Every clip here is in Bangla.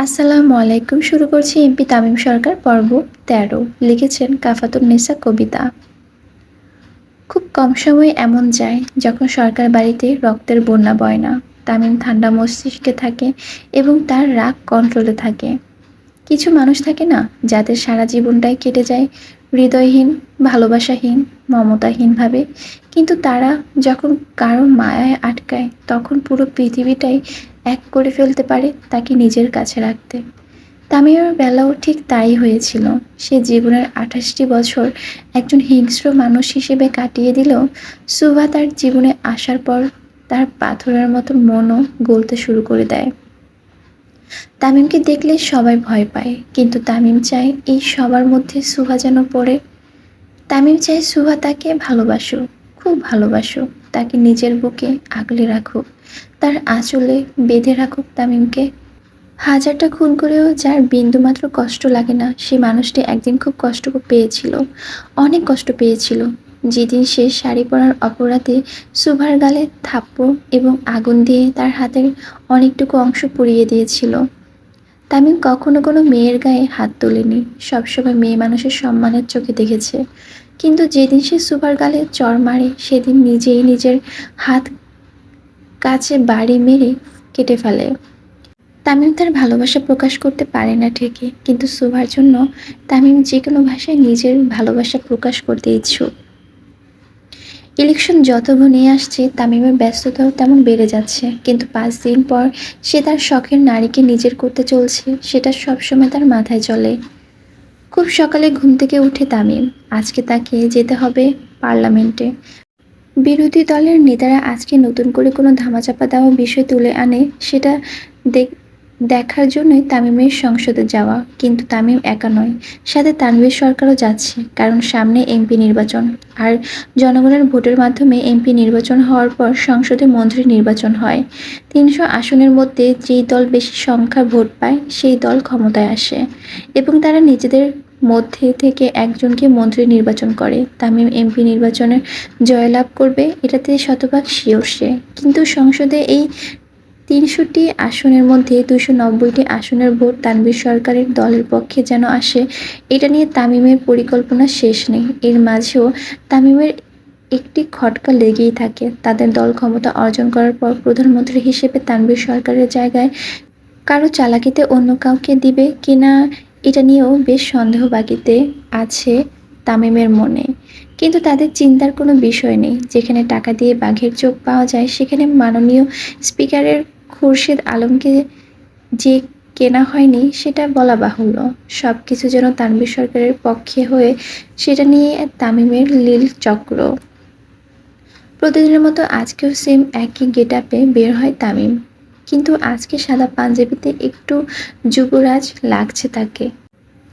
আসসালামু আলাইকুম। শুরু করছি এমপি তামিম সরকার পর্ব ১৩। লিখেছেন কাফাতুন্নেসা কবিতা। খুব কম সময়ে এমন যায় যখন সরকার বাড়িতে রক্তের বন্যা বয় না। তামিম ঠান্ডা মস্তিষ্কে থাকে এবং তার রাগ কন্ট্রোলে থাকে। কিছু মানুষ থাকে না, যাদের সারা জীবনটাই কেটে যায় হৃদয়হীন, ভালোবাসাহীন, মমতাহীনভাবে। কিন্তু তারা যখন কারো মায়ায় আটকায় তখন পুরো পৃথিবীটাই এক করে ফেলতে পারে তাকে নিজের কাছে রাখতে। তামিমের বেলাও ঠিক তাই হয়েছিল। সে জীবনের ২৮টি বছর একজন হিংস্র মানুষ হিসেবে কাটিয়ে দিলেও সুভা তার জীবনে আসার পর তার পাথরের মতো মনও গলতে শুরু করে দেয়। তামিমকে দেখলে সবাই ভয় পায়, কিন্তু তামিম চায় এই সবার মধ্যে সুভা যেন পড়ে। তামিম চায় সুভা তাকে ভালোবাসুক, খুব ভালোবাসুক, তাকে নিজের বুকে আগলে রাখুক, তার আঁচলে বেঁধে রাখুক তামিমকে। হাজারটা খুন করেও যার বিন্দুমাত্র কষ্ট লাগে না, সে মানুষটি একদিন খুব কষ্ট পেয়েছিল, অনেক কষ্ট পেয়েছিল। যেদিন সে শাড়ি পরার অপরাধে সুভার গালে থাপ্পড় এবং আগুন দিয়ে তার হাতের অনেকটুকু অংশ পুড়িয়ে দিয়েছিল। তামিম কখনো কোনো মেয়ের গায়ে হাত তোলেনি, সবসময় মেয়ে মানুষের সম্মানের চোখে দেখেছে। কিন্তু যেদিন সে সুভার গালে চড় মারে, সেদিন নিজেই নিজের হাত কাছে বাড়ি মেরে কেটে ফেলে। তামিম তার ভালোবাসা প্রকাশ করতে পারে না ঠিকই, কিন্তু সুভার জন্য তামিম যে কোনো ভাষায় নিজের ভালোবাসা প্রকাশ করতে ইচ্ছুক। ইলেকশন যত ঘনিয়ে আসছে, তামিমের ব্যস্ততাও তেমন বেড়ে যাচ্ছে। কিন্তু ৫ দিন পর সে তার শখের নারীকে নিজের করতে চলছে, সেটা সবসময় তার মাথায় চলে। খুব সকালে ঘুম থেকে উঠে তামিম, আজকে তাকে যেতে হবে পার্লামেন্টে। বিরোধী দলের নেতারা আজকে নতুন করে কোনো ধামাচাপা দেওয়া বিষয় তুলে আনে, সেটা দেখার জন্যই তামিমের সংসদে যাওয়া। কিন্তু তামিম একা নয়, সাথে তানভীর সরকারও যাচ্ছে, কারণ সামনে এমপি নির্বাচন। আর জনগণের ভোটের মাধ্যমে এমপি নির্বাচন হওয়ার পর সংসদে মন্ত্রী নির্বাচন হয়। ৩০০ আসনের মধ্যে যেই দল বেশি সংখ্যা ভোট পায় সেই দল ক্ষমতায় আসে এবং তারা নিজেদের মধ্যে থেকে একজনকে মন্ত্রী নির্বাচন করে। তামিম এমপি নির্বাচনে জয়লাভ করবে, এটাতে শতভাগ শিওর সে। কিন্তু সংসদে এই ৩০০টি আসনের মধ্যে ২৯০টি আসনের ভোট তানভীর সরকারের দলের পক্ষে যেন আসে, এটা নিয়ে তামিমের পরিকল্পনা শেষ নেই। এর মাঝেও তামিমের একটি খটকা লেগেই থাকে। তাদের দল ক্ষমতা অর্জন করার পর প্রধানমন্ত্রী হিসেবে তানভীর সরকারের জায়গায় কারো চালাকিতে অন্য কাউকে দিবে কিনা, এটা নিয়েও বেশ সন্দেহ বাকিতে আছে তামিমের মনে। কিন্তু তাদের চিন্তার কোনো বিষয় নেই। যেখানে টাকা দিয়ে বাঘের চোখ পাওয়া যায়, সেখানে মাননীয় স্পিকারের খুরশিদ আলমকে যে কেনা হয়নি সেটা বলা বাহুল্য। সব কিছু যেন তানভীর সরকারের পক্ষে হয়ে, সেটা নিয়ে তামিমের লীল চক্র। প্রতিদিনের মতো আজকেও সেম একই গেটআপে বের হয় তামিম, কিন্তু আজকে সাদা পাঞ্জাবিতে একটু যুবরাজ লাগছে তাকে।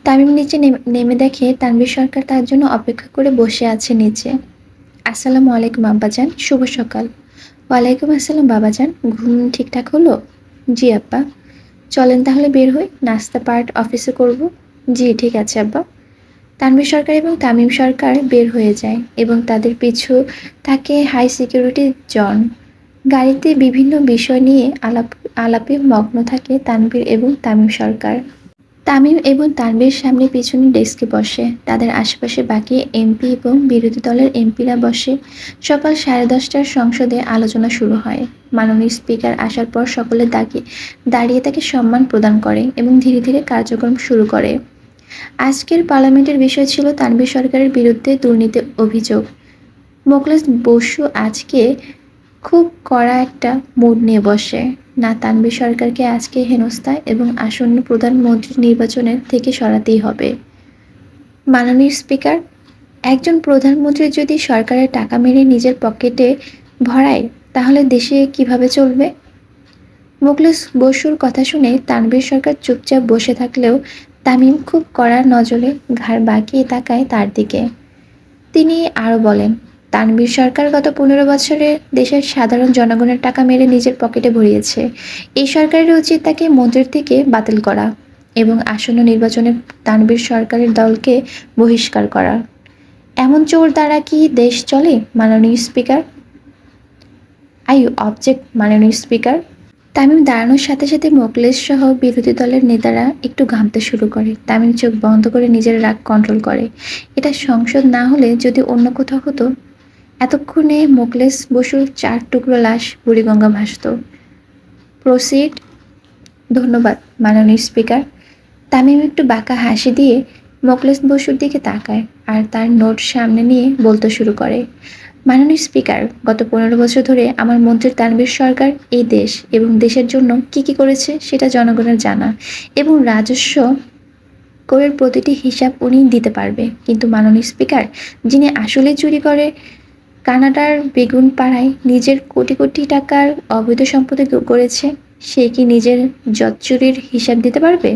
তামিম নিচে নেমে দেখে তানভীর সরকার তার জন্য অপেক্ষা করে বসে আছে নিচে। আসসালামু আলাইকুম আব্বাজান, শুভ সকাল। ওয়ালাইকুম আসসালাম বাবাজান, ঘুম ঠিকঠাক হলো? জি আব্বা। চলেন তাহলে বের হই, নাস্তা পার্ট অফিসে করব। জি ঠিক আছে আব্বা। তানভীর সরকার এবং তামিম সরকার বের হয়ে যায় এবং তাদের পিছু থাকে হাই সিকিউরিটি জন। গাড়িতে বিভিন্ন বিষয় নিয়ে আলাপে মগ্ন থাকে তানভীর এবং তামিম সরকার। তামিম এবং তানভীর সামনে পিছনে ডেস্কে বসে, তাদের আশেপাশে বাকি এমপি এবং বিরোধী দলের এমপিরা বসে। সকাল 10:30টার সংসদে আলোচনা শুরু হয়। মাননীয় স্পিকার আসার পর সকলে দাঁড়িয়ে তাকে সম্মান প্রদান করে এবং ধীরে ধীরে কার্যক্রম শুরু করে। আজকের পার্লামেন্টের বিষয় ছিল তানভীর সরকারের বিরুদ্ধে দুর্নীতির অভিযোগ। মোখলেস বসু আজকে খুব কড়া একটা মুড নিয়ে বসে। না, তানভীর সরকারকে আজকে হেনস্থা এবং আসন্ন প্রধানমন্ত্রী নির্বাচনের থেকে সরাতেই হবে। মাননীয় স্পিকার, একজন প্রধানমন্ত্রী যদি সরকারের টাকা মেরে নিজের পকেটে ভরায়, তাহলে দেশে কিভাবে চলবে? মোখলেস বসুর কথা শুনে তানভীর সরকার চুপচাপ বসে থাকলেও তামিম খুব কড়া নজরে ঘাড় বাঁকিয়ে তাকায় তার দিকে। তিনি আরও বলেন, তানভীর সরকার গত ১৫ বছরে দেশের সাধারণ জনগণের টাকা মেরে নিজের পকেটে ভরিয়েছে। এই সরকারের উচিত তাকে মন্ত্রীর থেকে বাতিল করা এবং আসন্ন নির্বাচনে তানভীর সরকারের দলকে বহিষ্কার করা। এমন চোর দ্বারা কি দেশ চলে মাননীয় স্পিকার? আই অবজেক্ট মাননীয় স্পিকার। তামিম দাঁড়ানোর সাথে সাথে মোখলেস সহ বিরোধী দলের নেতারা একটু ঘামতে শুরু করে। তামিম চোখ বন্ধ করে নিজের রাগ কন্ট্রোল করে। এটা সংসদ না হলে যদি অন্য কোথাও হতো, এতক্ষণে মোখলেস বসুর 4 টুকরো লাশ বুড়িগঙ্গা ভাসত। প্রসিড। ধন্যবাদ মাননীয় স্পিকার। তামিম একটু বাঁকা হাসি দিয়ে মোখলেস বসুর দিকে তাকায় আর তার নোট সামনে নিয়ে বলতে শুরু করে। মাননীয় স্পিকার, গত 15 বছর ধরে আমার মন্ত্রী তানভীর সরকার এই দেশ এবং দেশের জন্য কি করেছে সেটা জনগণের জানা, এবং রাজস্ব করের প্রতিটি হিসাব উনি দিতে পারবে। কিন্তু মাননীয় স্পিকার, যিনি আসলে চুরি করে কানাডার বেগুনপাড়ায় নিজের কোটি কোটি টাকার অবৈধ সম্পত্তি করেছে, সে কি নিজের চুরির হিসাব দিতে পারবে?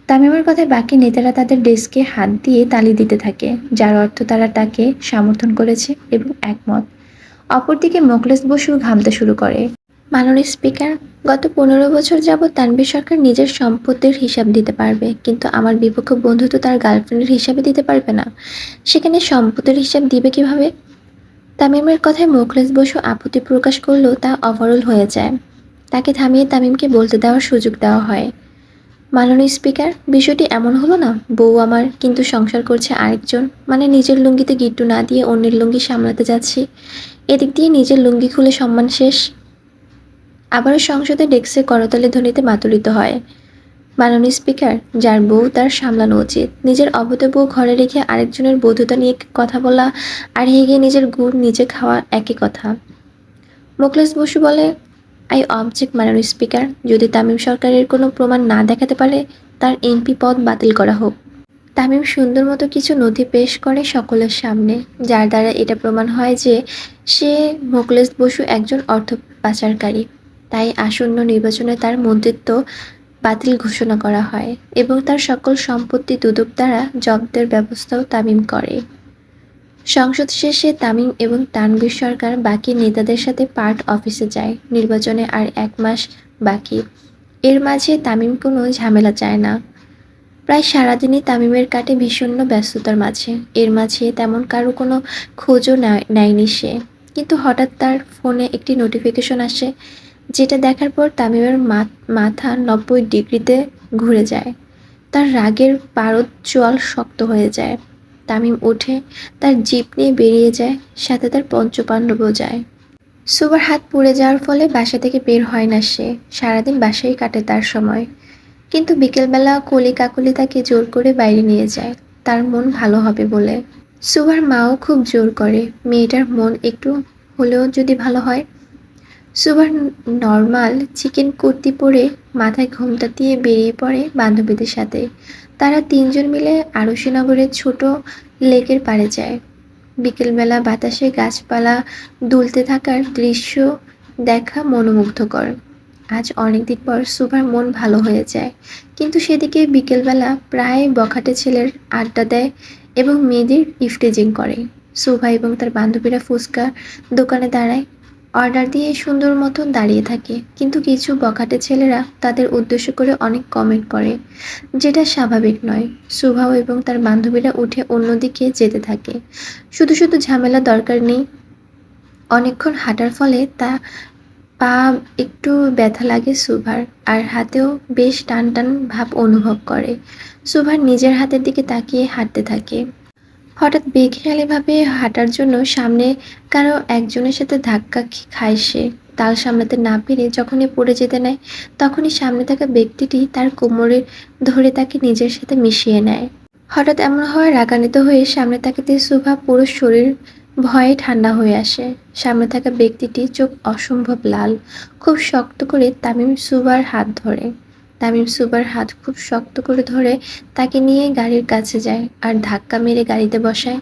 তামিমের কথায় বাকি নেতারা তাদের ডেস্কে হাত দিয়ে তালি দিতে থাকে, যার অর্থ তারা তাকে সমর্থন করেছে এবং একমত। অপরদিকে মোখলেস বসু ঘামতে শুরু করে। মাননীয় স্পিকার, গত 15 বছর যাবৎ তানভীর সরকার নিজের সম্পত্তির হিসাব দিতে পারবে, কিন্তু আমার বিপক্ষ বন্ধু তো তার গার্লফ্রেন্ডের হিসাবে দিতে পারবে না। সেখানে সম্পত্তির হিসাব দিবে কিভাবে? তামিমের কথায় মোখলেস বসু আপত্তি প্রকাশ করলেও তা অবরোল হয়ে যায়। তাকে থামিয়ে তামিমকে বলতে দেওয়ার সুযোগ দেওয়া হয়। মাননীয় স্পিকার, বিষয়টি এমন হলো না, বউ আমার কিন্তু সংসার করছে আরেকজন, মানে নিজের লুঙ্গিতে গিট্টু না দিয়ে অন্যের লুঙ্গি সামলাতে যাচ্ছি। এদিক দিয়ে নিজের লুঙ্গি খুলে সম্মান শেষ। আবারও সংসদে ডেস্কে করতালি ধ্বনিতে মাতুলিত হয়। মাননীয় স্পিকার, যার বউ তার সামলানো উচিত। নিজের অবৈধ বউ ঘরে রেখে আরেকজনের বধূতা নিয়ে কথা বলা আর হেগে নিজের গুড় নিজে খাওয়া একই কথা। মোখলেস বসু বলে, আই অবজেক্ট মাননীয় স্পিকার, যদি তামিম সরকারের কোনো প্রমাণ না দেখাতে পারে তার এমপি পদ বাতিল করা হোক। তামিম সুন্দর মতো কিছু নথি পেশ করে সকলের সামনে, যার দ্বারা এটা প্রমাণ হয় যে সে মোখলেস বসু একজন অর্থ পাচারকারী। তাই আসন্ন নির্বাচনে তার মন্ত্রিত্ব বাতিল ঘোষণা করা হয় এবং তার সকল সম্পত্তি দুদক দ্বারা জব্দের ব্যবস্থাও তামিম করে। সংসদ শেষে তামিম এবং তানভীর সরকার বাকি নেতাদের সাথে পার্ট অফিসে যায়। নির্বাচনে আর 1 মাস বাকি। এর মাঝে তামিম কোনো ঝামেলা চায় না। প্রায় সারাদিনই তামিমের কাটে ভীষণ ব্যস্ততার মাঝে। এর মাঝে তেমন কারো কোনো খোঁজও নেয়নি সে। কিন্তু হঠাৎ তার ফোনে একটি নোটিফিকেশন আসে, যেটা দেখার পর তামিমের মাথা 90 ডিগ্রিতে ঘুরে যায়। তার রাগের পারদ চোয়াল শক্ত হয়ে যায়। তামিম উঠে তার জিপ নিয়ে বেরিয়ে যায়, সাথে তার পঞ্চপাণ্ডবও যায়। সুবার হাত পুড়ে যাওয়ার ফলে বাসা থেকে বের হয় না সে। সারাদিন বাসায় কাটে তার সময়। কিন্তু বিকেলবেলা কলি কাকলি তাকে জোর করে বাইরে নিয়ে যায়, তার মন ভালো হবে বলে। সুবার মাও খুব জোর করে, মেয়েটার মন একটু হলেও যদি ভালো হয়। সুবার নর্মাল চিকেন কুর্তি পরে মাথায় ঘোমটা দিয়ে বেরিয়ে পড়ে বান্ধবীদের সাথে। তারা 3জন মিলে আরশিনগরের ছোট লেকের পাড়ে যায়। বিকেলবেলা বাতাসে গাছপালা দুলতে থাকার দৃশ্য দেখা মনোমুগ্ধকর। আজ অনেকদিন পর সুভার মন ভালো হয়ে যায়, কিন্তু সেদিকে বিকেলবেলা প্রায় বখাটে ছেলের আড্ডা দেয় এবং মেয়েদের ইফটিজিং করে। সুভা এবং তার বান্ধবীরা ফুচকা দোকানে দাঁড়ায়, অর্ডার দিয়ে সুন্দর মতন দাঁড়িয়ে থাকে, কিন্তু কিছু বখাটে ছেলেরা তাদের উদ্দেশ্য করে অনেক কমেন্ট করে, যেটা স্বাভাবিক নয়। সুভাও এবং তার বান্ধবীরা উঠে অন্যদিকে যেতে থাকে। শুধু শুধু ঝামেলা দরকার নেই। অনেকক্ষণ হাঁটার ফলে পা একটু ব্যথা লাগে সুভার, আর হাতেও বেশ টান টান ভাব অনুভব করে। সুভার নিজের হাতের দিকে তাকিয়ে হাঁটতে থাকে। হঠাৎ বেখেয়ালিভাবে হাঁটার জন্য সামনে কারো একজনের সাথে ধাক্কা খায় সে। তাল সামলাতে না পেরে যখনই পড়ে যেতে নেয়, তখনই সামনে থাকা ব্যক্তিটি তার কোমরে ধরে তাকে নিজের সাথে মিশিয়ে নেয়। হঠাৎ এমন হওয়ায় রাগান্বিত হয়ে সামনে তাকাতে সুভা পুরো শরীর ভয়ে ঠান্ডা হয়ে আসে। সামনে থাকা ব্যক্তিটি চোখ অসম্ভব লাল। খুব শক্ত করে তামিম সুভার হাত ধরে। তামিম সুভার হাত খুব শক্ত করে ধরে তাকে নিয়ে গাড়ির কাছে যায় আর ধাক্কা মেরে গাড়িতে বসায়।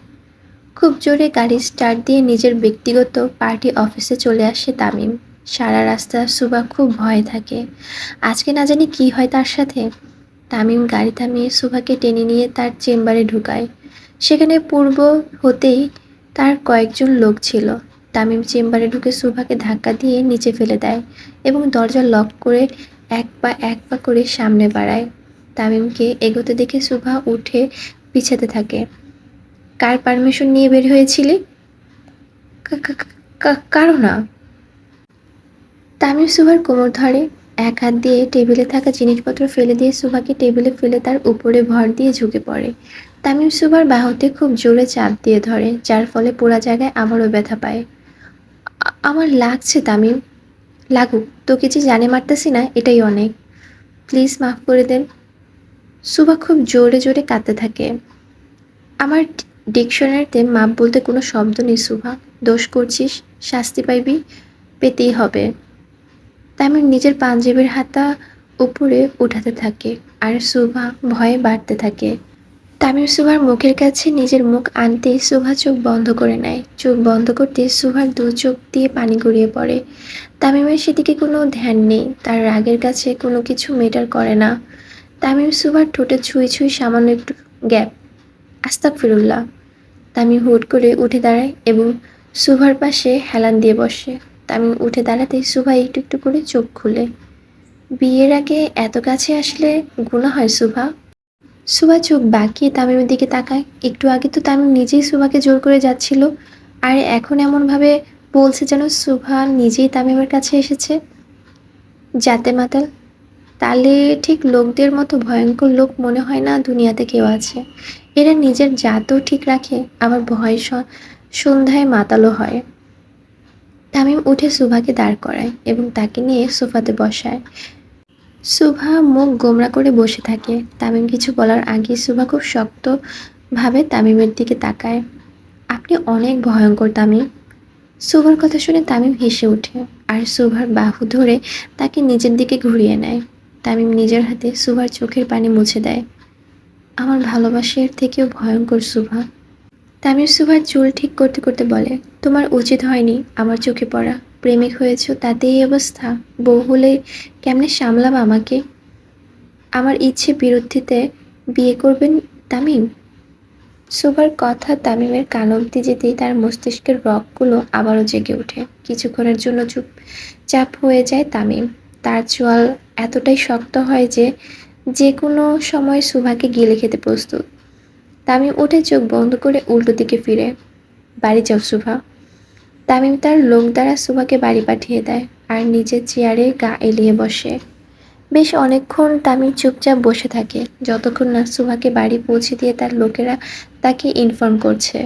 খুব জোরে গাড়ি স্টার্ট দিয়ে নিজের ব্যক্তিগত পার্টি অফিসে চলে আসে তামিম। সারা রাস্তা সুভা খুব ভয়ে থাকে, আজকে না জানি কি হয় তার সাথে। তামিম গাড়ি থামিয়ে সুভাকে টেনে নিয়ে তার চেম্বারে ঢুকায়। সেখানে পূর্ব হতেই তার কয়েকজন লোক ছিল। তামিম চেম্বারে ঢুকে সুভাকে ধাক্কা দিয়ে নিচে ফেলে দেয় এবং দরজা লক করে এক পা করে সামনে বাড়ায়। তামিমকে এগোতে দেখে সুভা উঠে পিছাতে থাকে। কার পারমিশন নিয়ে বের হয়েছিলি? কারো না। তামিম সুভার কোমর ধরে, এক হাত দিয়ে টেবিলে থাকা জিনিসপত্র ফেলে দিয়ে সুভাকে টেবিলে ফেলে তার উপরে ভর দিয়ে ঝুঁকে পড়ে। তামিম সুভার বাহুতে খুব জোরে চাপ দিয়ে ধরে, যার ফলে পুরা জায়গায় আবারও ব্যথা পায়। আমার লাগছে তামিম। লাগুক, তোকে যে জানে মারতেছি না এটাই অনেক। প্লিজ মাফ করে দেন। সুভা খুব জোরে জোরে কাঁদতে থাকে। আমার ডিকশনারিতে মাপ বলতে কোনো শব্দ নেই সুভা। দোষ করছিস, শাস্তি পাইবি, পেতেই হবে। তামিম নিজের পাঞ্জাবির হাতা উপরে উঠাতে থাকে আর সুভা ভয়ে বাড়তে থাকে। তামিম সুভার মুখের কাছে নিজের মুখ আনতে সুভা চোখ বন্ধ করে নেয়। চোখ বন্ধ করতে সুভার দু চোখ দিয়ে পানি গড়িয়ে পড়ে। তামিমের সেদিকে কোনো ধ্যান নেই, তার রাগের কাছে কোনো কিছু মেটার করে না। তামিম সুভার ঠোঁটে ছুঁই ছুঁই সামান্য একটু গ্যাপ। আস্তাগফিরুল্লাহ। তামিম হুট করে উঠে দাঁড়ায় এবং সুভার পাশে হেলান দিয়ে বসে। তামিম উঠে দাঁড়াতেই সুভা একটু একটু করে চোখ খুলে। বিয়ের আগে এত কাছে আসলে গুনাহ হয় সুভা? সুভা চোখ বাঁকিয়ে তামিমের দিকে তাকায়। একটু আগে তো তামিম নিজেই সুভাকে জোর করে যাচ্ছিল, আর এখন এমনভাবে বলছে যেন সুভা নিজেই তামিমের কাছে এসেছে। জাতে মাতাল। তাহলে ঠিক লোকদের মতো ভয়ঙ্কর লোক মনে হয় না দুনিয়াতে কেউ আছে। এরা নিজের জাতও ঠিক রাখে, আবার ভয় সন্ধ্যায় মাতালও হয়। তামিম উঠে সুভাকে দাঁড় করায় এবং তাকে নিয়ে সোফাতে বসায়। সুভা মুখ গোমড়া করে বসে থাকে। তামিম কিছু বলার আগে সুভা খুব শক্তভাবে তামিমের দিকে তাকায়। আপনি অনেক ভয়ঙ্কর তামিম। সুভার কথা শুনে তামিম হেসে ওঠে আর সুভার বাহু ধরে তাকে নিজের দিকে ঘুরিয়ে নেয়। তামিম নিজের হাতে সুভার চোখের পানি মুছে দেয়। আমার ভালোবাসার থেকেও ভয়ঙ্কর সুভা। তামিম সুভার চুল ঠিক করতে করতে বলে, তোমার উচিত হয়নি আমার চোখে পড়া। প্রেমিক হয়েছ তাতে এই অবস্থা। বউ হলে কেমনে সামলাবা আমাকে? আমার ইচ্ছে বিরুদ্ধেতে বিয়ে করবেন তামিম? সুভার কথা তামিমের কান অব্দি যেতেই তার মস্তিষ্কের রগগুলো আবারও জেগে ওঠে। কিছুক্ষণের জন্য চুপচাপ হয়ে যায় তামিম। তার চোয়াল এতটাই শক্ত হয় যে যে কোনো সময় সুভাকে গিলে খেতে প্রস্তুত। তামিম উঠে চোখ বন্ধ করে উল্টো দিকে ফিরে। বাড়ি যাও সুভা। তামিম তার লোক দ্বারা সুভাকে বাড়ি পাঠিয়ে দেয় আর নিজের চেয়ারে গা এলিয়ে বসে। বেশ অনেকক্ষণ তামিম চুপচাপ বসে থাকে, যতক্ষণ না সুভাকে বাড়ি পৌঁছে দিয়ে তার লোকেরা তাকে ইনফর্ম করছে।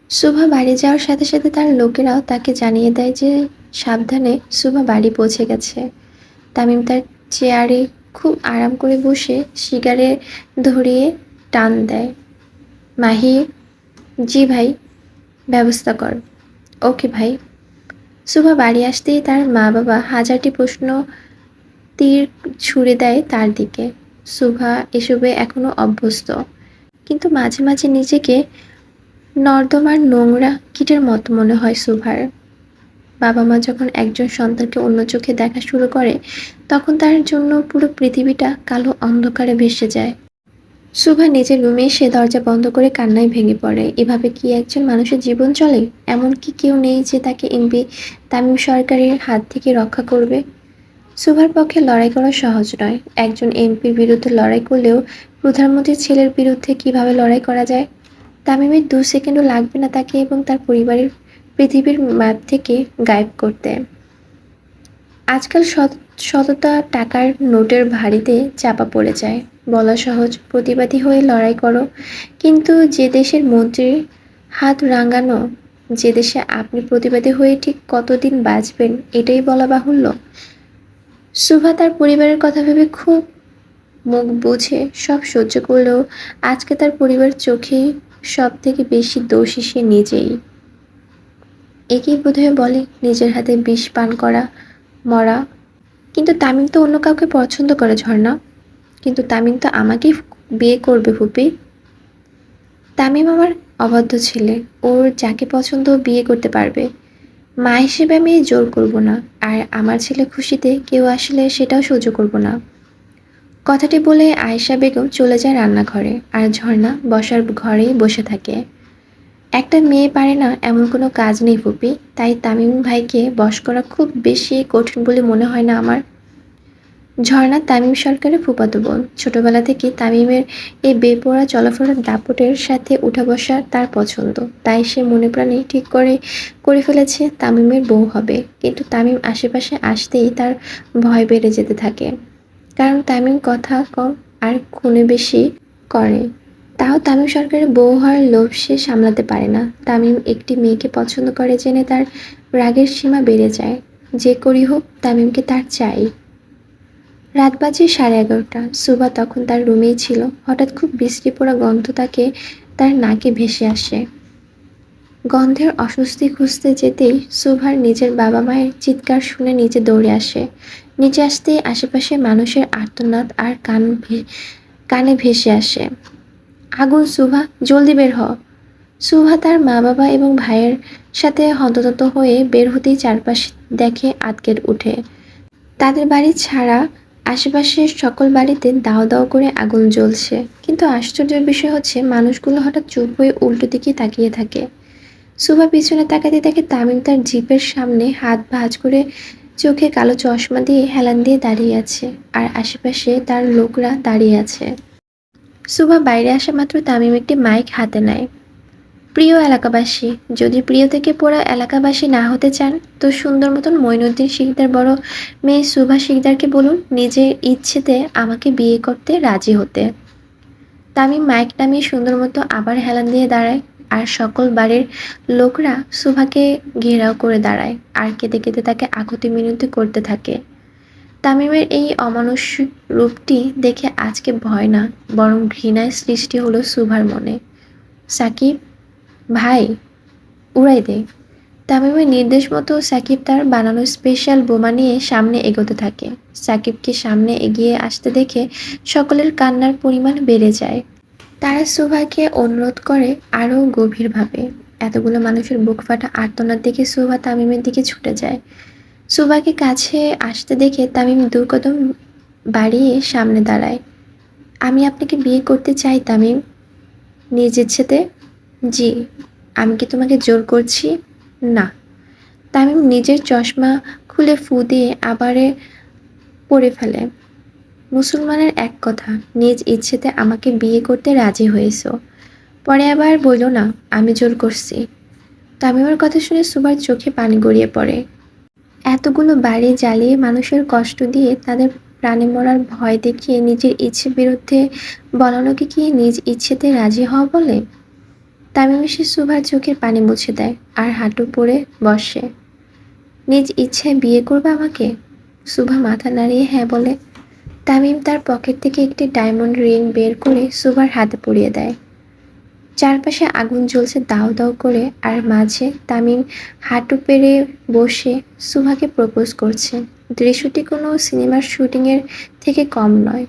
সুভা বাড়ি যাওয়ার সাথে সাথে তার লোকেরাও তাকে জানিয়ে দেয় যে সাবধানে, সুভা বাড়ি পৌঁছে গেছে। তামিম তার চেয়ারে খুব আরাম করে বসে সিগারেট ধরিয়ে টান দেয়। মাহি। জি ভাই। ব্যবস্থা কর। ওকে ভাই। সুভা বাড়ি আসতেই তার মা বাবা হাজারটি প্রশ্ন তীর ছুঁড়ে দেয় তার দিকে। সুভা এসবে এখনো অভ্যস্ত, কিন্তু মাঝে মাঝে নিজেকে নর্দমার নোংরা কীটের মতো মনে হয় সুভার। বাবা মা যখন একজন সন্তানকে অন্য চোখে দেখা শুরু করে, তখন তার জন্য পুরো পৃথিবীটা কালো অন্ধকারে ভেসে যায়। সুভা নিজের রুমে এসে দরজা বন্ধ করে কান্নায় ভেঙে পড়ে। এভাবে কি একজন মানুষের জীবন চলে? এমন কি কেউ নেই যে তাকে এমপি তামিম সরকারের হাত থেকে রক্ষা করবে? সুভার পক্ষে লড়াই করা সহজ নয়। একজন এমপির বিরুদ্ধে লড়াই করলেও প্রধানমন্ত্রীর ছেলের বিরুদ্ধে কিভাবে লড়াই করা যায়? তামিমের 2 সেকেন্ডও লাগবে না তাকে এবং তার পরিবারের পৃথিবীর ম্যাপ থেকে গায়েব করতে। আজকাল সততা টাকার নোটের ভারিতে চাপা পড়ে যায়। বলা সহজ, প্রতিবাদী হয়ে লড়াই করো, কিন্তু যে দেশের মন্ত্রীর হাত রাঙানো, যে দেশে আপনি প্রতিবাদী হয়ে ঠিক কতদিন বাঁচবেন এটাই বলা বাহুল্য। সুভা তার পরিবারের কথা ভেবে খুব মুখ বুঝে সব সহ্য করলেও আজকে তার পরিবার চোখে সব থেকে বেশি দোষী সে নিজেই। একেই বোধহয় বলে নিজের হাতে বিষ পান করা, মরা। কিন্তু তামিম তো অন্য কাউকে পছন্দ করে ঝর্ণা। কিন্তু তামিম তো আমাকেই বিয়ে করবে ফুপি। তামিম আমার অবাধ্য ছেলে, ওর যাকে পছন্দ বিয়ে করতে পারবে। মা হিসেবে আমি জোর করব না, আর আমার ছেলে খুশিতে কেউ আসলে সেটাও সহ্য করব না। কথাটি বলে আয়েশা বেগম চলে যায় রান্নাঘরে, আর ঝর্ণা বসার ঘরেই বসে থাকে। একটা মেয়ে পারে না এমন কোনো কাজ নেই ফুপি, তাই তামিম ভাইকে বশ করা খুব বেশি কঠিন বলে মনে হয় না আমার। ঝর্ণা তামিম সরকারের ফুফাতো বোন। ছোটবেলা থেকে তামিমের এই বেপরোয়া চলাফেরার দাপটের সাথে উঠা বসা তার পছন্দ। তাই সে মনে প্রাণে ঠিক করে ফেলেছে তামিমের বউ হবে। কিন্তু তামিম আশেপাশে আসতেই তার ভয় বেড়ে যেতে থাকে। কারণ তামিম কথা কম আর খুনে বেশি করে। তাও তামিম সরকারের বউ হওয়ার লোভ সে সামলাতে পারে না। তামিম একটি মেয়েকে পছন্দ করে জেনে তার রাগের সীমা বেড়ে যায়। যে করেই হোক তামিমকে তার চাই। রাত বাজে 11:30। সুভা তখন তার রুমেই ছিল। হঠাৎ খুব বৃষ্টি পড়া গন্ধ তাকে তার নাকে ভেসে আসে। গন্ধের অস্বস্তি খুঁজতে যেতেই সুভার নিজের বাবা মায়ের চিৎকার শুনে নিচে দৌড়ে আসে। নিচে আসতেই আশেপাশে মানুষের আর্তনাদ আর কানে ভেসে আসে। আগুন সুভা, জলদি বের হ। সুভা তার মা বাবা এবং ভাইয়ের সাথে হন্তদন্ত হয়ে বের হতেই চারপাশ দেখে আতকে উঠে। তাদের বাড়ি ছাড়া আশেপাশের সকল বাড়িতে দাও দাও করে আগুন জ্বলছে। কিন্তু আশ্চর্যের বিষয় হচ্ছে মানুষগুলো হঠাৎ চুপ হয়ে উল্টো দিকে তাকিয়ে থাকে। সুভা পিছনে তাকাতে দেখে তামিম তার জিপের সামনে হাত ভাঁজ করে চোখে কালো চশমা দিয়ে হেলান দিয়ে দাঁড়িয়ে আছে। আর আশেপাশে তার লোকরা দাঁড়িয়ে আছে। সুভা বাইরে আসা মাত্র তামিম একটি মাইক হাতে নেয়। প্রিয় এলাকাবাসী, যদি প্রিয় থেকে পড়া এলাকাবাসী না হতে চান তো সুন্দর মতন মঈনুদ্দিন শিকদার বড় মেয়ে সুভা শিকদারকে বলুন নিজের ইচ্ছেতে আমাকে বিয়ে করতে রাজি হতে। তামিম মাইক নামিয়ে সুন্দর মতো আবার হেলান দিয়ে দাঁড়ায়। আর সকল বাড়ির লোকরা সুভাকে ঘেরাও করে দাঁড়ায় আর কেঁদে কেঁদে তাকে আকুতি মিনতি করতে থাকে। তামিমের এই অমানুষ রূপটি দেখে আজকে ভয় না, বরং ঘৃণায় সৃষ্টি হলো সুভার মনে। সাকিব ভাই, উড়াই দে। তামিমের নির্দেশ মতো সাকিব তার বানানো স্পেশাল বোমা নিয়ে সামনে এগোতে থাকে। সাকিবকে সামনে এগিয়ে আসতে দেখে সকলের কান্নার পরিমাণ বেড়ে যায়। তারা সুভাকে অনুরোধ করে আরও গভীরভাবে। এতগুলো মানুষের বুক ফাটা আর্তনাদ দেখে সুভা তামিমের দিকে ছুটে যায়। সুভাকে কাছে আসতে দেখে তামিম 2 কদম বাড়িয়ে সামনে দাঁড়ায়। আমি আপনাকে বিয়ে করতে চাই তামিম। নিজ ইচ্ছেতে? জি। আমি কি তোমাকে জোর করছি? না। তামিম নিজের চশমা খুলে ফু দিয়ে আবারে পড়ে ফেলে। মুসলমানের এক কথা, নিজ ইচ্ছেতে আমাকে বিয়ে করতে রাজি হয়েছ। পরে আবার বইল না আমি জোর করছি। তামিমের কথা শুনে সুভার চোখে পানি গড়িয়ে পড়ে। এতগুলো বাড়ি জ্বালিয়ে মানুষের কষ্ট দিয়ে তাদের প্রাণে মরার ভয় দেখিয়ে নিজের ইচ্ছের বিরুদ্ধে বলানোকে কি নিজ ইচ্ছেতে রাজি হওয়া বলে? তামিম এসে সুভার চোখের পানি মুছে দেয় আর হাঁটু পড়ে বসে। নিজ ইচ্ছায় বিয়ে করবে আমাকে? সুভা মাথা নাড়িয়ে হ্যাঁ বলে। তামিম তার পকেট থেকে একটি ডায়মন্ড রিং বের করে সুভার হাতে পরিয়ে দেয়। চারপাশে আগুন জ্বলছে দাউ দাউ করে আর মাঝে তামিম হাঁটু পেরে বসে সুভাকে প্রপোজ করছে। দৃশ্যটি কোনো সিনেমার শুটিংয়ের থেকে কম নয়।